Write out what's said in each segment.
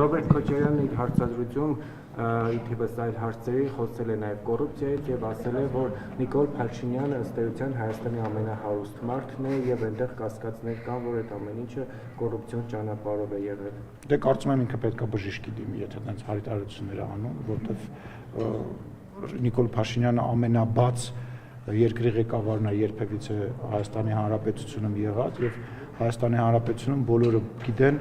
Ռոբերտ Քոչարյանն իր հարցազրույցում իթիվս այլ հարցերի խոսել է նաև կոռուպցիայից եւ ասել է, որ Նիկոլ Փաշինյանը ըստ էության Հայաստանի ամենահարուստ մարդն է եւ այնտեղ կասկածներ կան, որ այդ ամեն ինչը կոռուպցիոն ճանապարհով է եղել։ Դե կարծում եմ ինքը պետք է բժիշկի դիմի, եթե այդպես հայտարարություններ անում, որովհետեւ Նիկոլ Փաշինյանը ամենաբաց երկրի ղեկավարն է երբևիցե Հայաստանի Հանրապետությունում եղած եւ Հայաստանի Հանրապետությունում բոլորը գիտեն,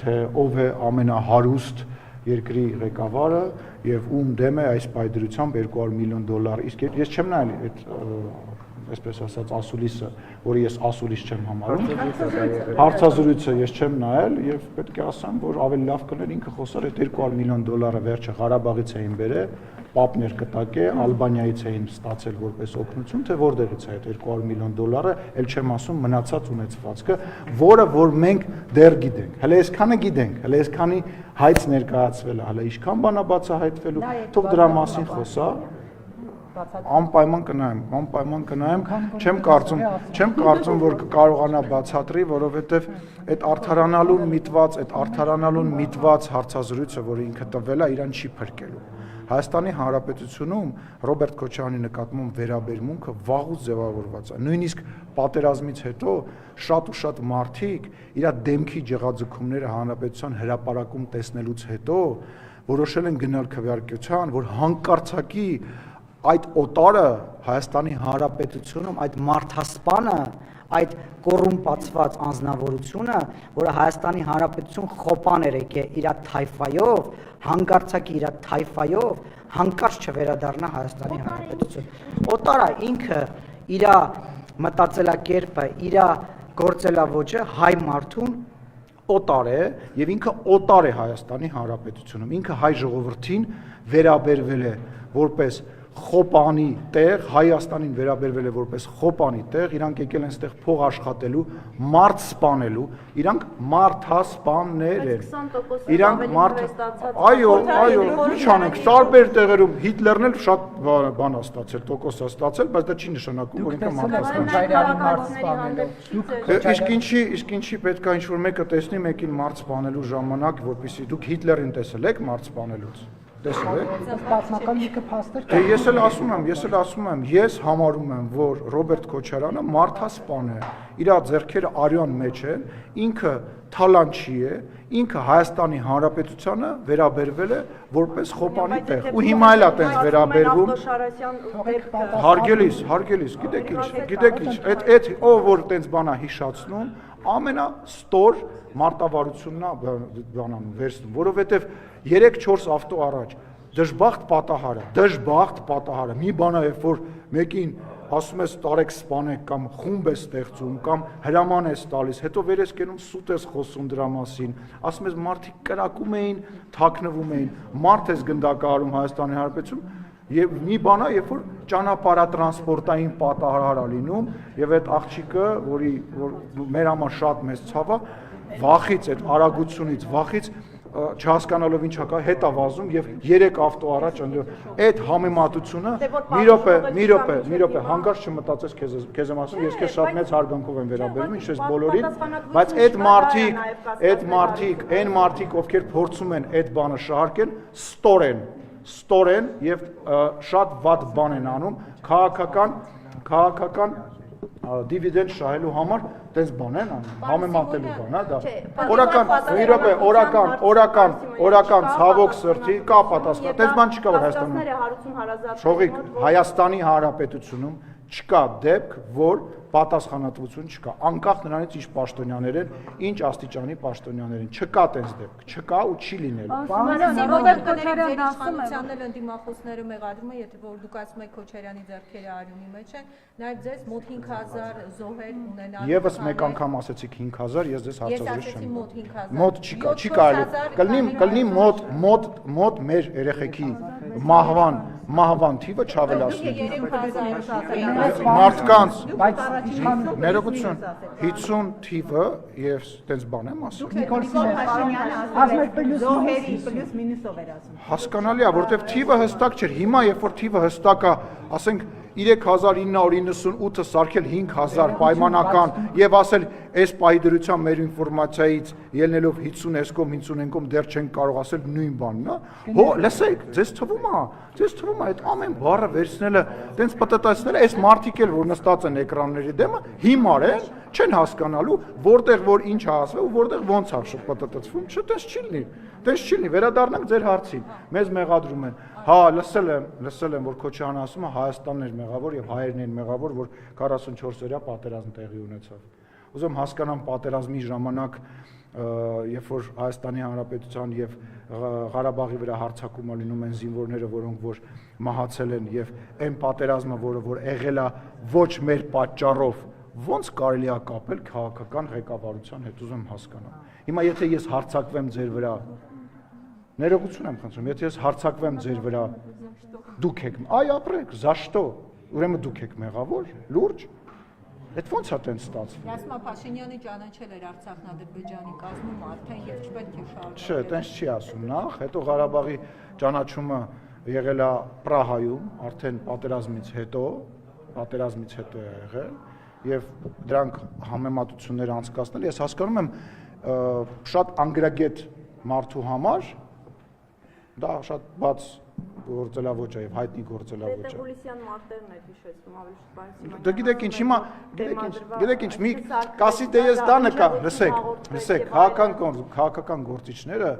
թե ով է ամենահարուստ երկրի ղեկավարը եւ ում դեմ է այս պայդրությամբ $200 միլիոն, իսկ ես չեմ նայել այդ այսպես ասած ասուլիսը, որը ես ասուլիս չեմ համարում, հարցազրույցը ես չեմ նայել եւ պետք է ասեմ, որ ավելի լավ կներ ինքը խոսար այդ $200 միլիոն վերջը Ղարաբաղից էին բերել, Պապներ կտակե, Ալբանիայից էին ստացել որպես օգնություն, թե որտեղից է այդ $200 միլիոն, ել չեմ ասում մնացած ունեցվածքը, որը որ մենք դեռ գիտենք։ Հələ այսքանը գիտենք, հələ այսքանի հայց ներկայացվել է, հələ ինչքան բան է բացահայտվելու, թող դրա մասին խոսա։ Անպայման կնայեմ, չեմ կարծում, որ կարողանա բացատրի, որովհետև այդ արդարանալուն միտված հարցազրույցը, որը ինքը տվել է, իրան չի փրկելու։ Հայաստանի Հանրապետությունում Ռոբերտ Քոչարյանի նկատմամբ վերաբերմունքը վաղուց ձևավորված է։ Նույնիսկ պատերազմից հետո շատ ու շատ մարդիկ իր դեմքի ջղաձգումները հանրապետության հրապարակում տեսնելուց հետո որոշել են գնալ քվեարկության, որ հանկարծակի այդ օտարը Հայաստանի Հանրապետությունում այդ մարդասպանը, այդ կոռումպացված անձնավորությունը, որը Հայաստանի Հանրապետություն խոպաներ եկե իր թայֆայով, հանկարծակի իր թայֆայով, հանկարծ չվերադառնա Հայաստանի Հանրապետություն։ Օտարը ինքը իր մտածելակերպը, իր գործելավոճը հայ մարդուն օտար է եւ ինքը օտար է Հայաստանի Հանրապետությունում։ Ինքը հայ ժողովրդին վերաբերվել է որպես խոպանի տեղ, Հայաստանին վերաբերվել է որպես խոպանի տեղ, իրանք եկել են ստեղ փող աշխատելու, մարդ սպանելու, իրանք մարդասպաններ են։ Իրանք այո, ինչ անենք, տարբեր տեղերում Հիտլերն էլ շատ բան է ստացել, տոկոս է ստացել, բայց դա չի նշանակում, որ ինքը մարդասպան է։ Իսկ ինչի պետք է ինչ-որ մեկը տեսնի մեկին մարդ սպանելու ժամանակ, որպեսզի դուք Հիտլերին տեսել եք մարդ սպանելուց։ Տեսել եք։ Պատմական մի փաստեր կա։ Ես էլ ասում եմ, ես համարում եմ, որ Ռոբերտ Քոչարյանը մարդասպան է, իր ձեռքերը արյան մեջ են, ինքը թալանչի է, ինքը Հայաստանի Հանրապետությանը վերաբերվել է որպես խոպանի տեղ, ու հիմա էլ է տենց վերաբերվում։ Հարգելիս, գիտեք ինչ, այդ ով որ տենց բան է հիշացնում, ամենաստոր մարտավարությունն է բանանում վերցնում, որովհետև 3-4 ավտո առաջ դժբախտ պատահարը, մի բան է, երբ որ մեկին ասում ես տարեք սպանեք կամ խումբ ես ստեղծում կամ հրաման ես տալիս, հետո վեր ես կենում սուտ ես խոսում դրա մասին, ասում ես մարդիկ կրակում էին, թաքնվում էին, մարդ ես գնդակահարում Հայաստանի Հանրապետությունում եւ մի բան է, երբ որ ճանապարհատրանսպորտային պատահար է լինում եւ այդ աղջիկը, որ մեր համար շատ մեծ ցավ է, վախից այդ արագությունից, վախից չհասկանալով ինչ ակա հետ է վազում եւ 3 ավտո առաջ այդ համեմատությունը մի րոպե հանգարց չմտածես քեզ եմ ասում ես քեզ շատ մեծ հարգանքով եմ վերաբերում ինչ ես բոլորին բայց այն մարդիկ ովքեր փորձում են այդ բանը շահարկել ստորեն եւ շատ վատ բան են անում քաղաքական դիվիդենդ շահելու համար տես բան են անում, համեմատելու բան, դա օրական ցավոք սրտի կա պատասխան, տես բան չկա որ Հայաստանում Շողիկ, Հայաստանի Հանրապետությունում չկա դեպք, որ պատասխանատվություն չկա, անկախ նրանից ինչ պաշտոնյաներ են, ինչ աստիճանի պաշտոնյաներ են, չկա տես դեպք, չկա ու չի լինելու։ Ռոբերտ Քոչարյանն ասում է, ընդդիմախոսները մեղադրում են, եթե որ դուք ասում եք Քոչարյանի ձեռքերը արյունի մեջ են, նաև ձեզ մոտ 5000 զոհեր ունենալու։ Եվս մեկ անգամ ասեցիք 5000, ես ձեզ հարցազրույց չեմ։ Մոտ 5000։ Չի կարելի, կլինի մոտ մեր երեխեքի մահվան թիվը չավելացնի։ Մարդկանց, ներողություն, 50 թիվը եւ տենց բան եմ ասում։ Հասկանալի է, որովհետեւ թիվը հստակ չէր։ Հիմա երբ որ թիվը հստակ է, ասենք 3998-ը սարքել 5000 պայմանական եւ ասել այս պահի դրությամբ մեր ինֆորմացիայից ելնելով 50 էսկոմ 50 կոմ դեռ չեն կարող ասել նույն բանն, հո լսեք, ձեզ թվում է այդ ամեն բառը վերցնելը, տենց պտտացնելը, այս մարդիկ էլ որ նստած են էկրանների դեմը, հիմար են, չեն հասկանալու, որտեղ որ ինչ է ասվում ու որտեղ ոնց է շփոթտծվում, չէ՞, տես չի լինի, վերադառնանք ձեր հարցին, մեզ մեղադրում են, հա, լսել եմ, որ Քոչարյանը ասում է Հայաստանն էր մեղավոր եւ հայերն են մեղավոր, որ 44-օրյա պատերազմ տեղի ունեցավ։ Ուզում հասկանամ պատերազմի ժամանակ, երբ որ Հայաստանի Հանրապետության եւ Ղարաբաղի վրա հարձակում լինում են զինվորները, որոնք որ մահացել են եւ այն պատերազմը, որը որ եղել է ոչ մեր պատճառով, ոնց կարելի է կապել քաղաքական ղեկավարության հետ, ուզում հասկանամ։ Հիմա եթե ես հարձակվեմ ձեր վրա, ներողություն եմ խնդրում, եթե ես հարձակվեմ ձեր վրա, դուք եք, այ ապրեք, за что, ուրեմն դուք եք մեղավոր, լուրջ, այդ ոնց է տենց ստացվում։ Ռասմա Փաշինյանը ճանաչել էր Արցախն Ադրբեջանի կազմում արդեն եւ չպետք է շարունակել։ Չէ, տենց չի ասում նախ, հետո Ղարաբաղի ճանաչումը եղել է Պրահայում, արդեն պատերազմից հետո է եղել եւ դրանք համեմատություններ անցկացնել, ես հասկանում եմ շատ անգրագետ մարդու համար դա շատ բաց գործելավոճ է եւ հայտնի գործելավոճ է։ Տեգուլիսյան մարտերն է հիշեցնում ավելի շուտ։ Դա գիտեք ինչ, հիմա գիտեք ինչ, մի կասի դե ես դա նկա, լսեք, քաղաքական գործիչները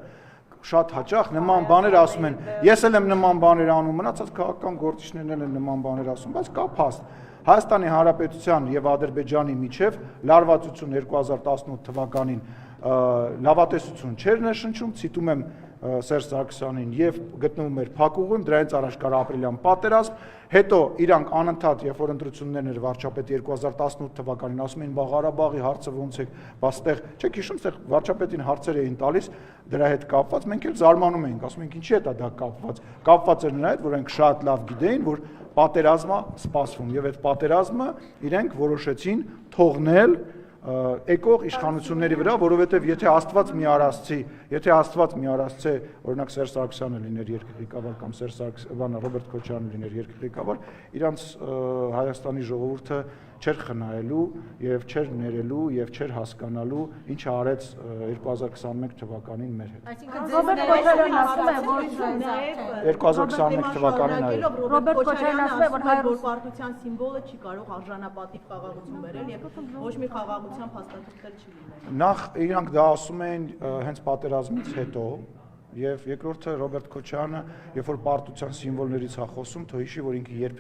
շատ հաճախ նման բաներ ասում են, ես էլ եմ նման բաներ անում, մնացած քաղաքական գործիչներն էլ են նման բաներ ասում, բայց կա փաստ։ Հայաստանի Հանրապետության եւ Ադրբեջանի միջև լարվածություն 2018 թվականին լավատեսություն չէր ներշնչում, ցիտում եմ Սերժ Սարգսյանին եւ գտնվում էր փակուղում, դրանից առաջ կար ապրիլյան պատերազմ, հետո իրանք անընդհատ երբ որ ընտրություններն էր վարչապետ 2018 թվականին ասում էին Ղարաբաղի հարցը ոնց է, բայց այդտեղ չեք հիշում, այդտեղ վարչապետին հարցեր էին տալիս դրա հետ կապված, մենք էլ զարմանում էինք, ասում ենք ինչի է դա կապված էր նրա հետ, որ մենք շատ լավ գիտեին, որ պատերազմը սպասվում եւ այդ պատերազմը իրենք որոշեցին թողնել եկող իշխանությունների վրա, որովհետև եթե Աստված մի արածցի, օրինակ Սերժ Սարգսյանը լիներ երկրի ղեկավար կամ Ռոբերտ Քոչարյանը լիներ երկրի ղեկավար, իրանց Հայաստանի ժողովուրդը չէր խնայելու եւ չէր ներելու եւ չէր հասկանալու ինչ արեց 2021 թվականին մեր հետ։ Այսինքն Ռոբերտ Քոչարյանը ասում է, որ 2021 թվականին այո։ Ռոբերտ Քոչարյանը ասում է, որ հայ պարտության սիմվոլը չի կարող արժանապատիվ խաղաղություն բերել եւ ոչ մի խաղաղության փաստաթղթեր չի լինել։ Նախ իրանք դա ասում էին հենց պատերազմից հետո եւ երկրորդը Ռոբերտ Քոչարյանը, երբ որ պարտության սիմվոլներից է խոսում, թող հիշի, որ ինքը երբեք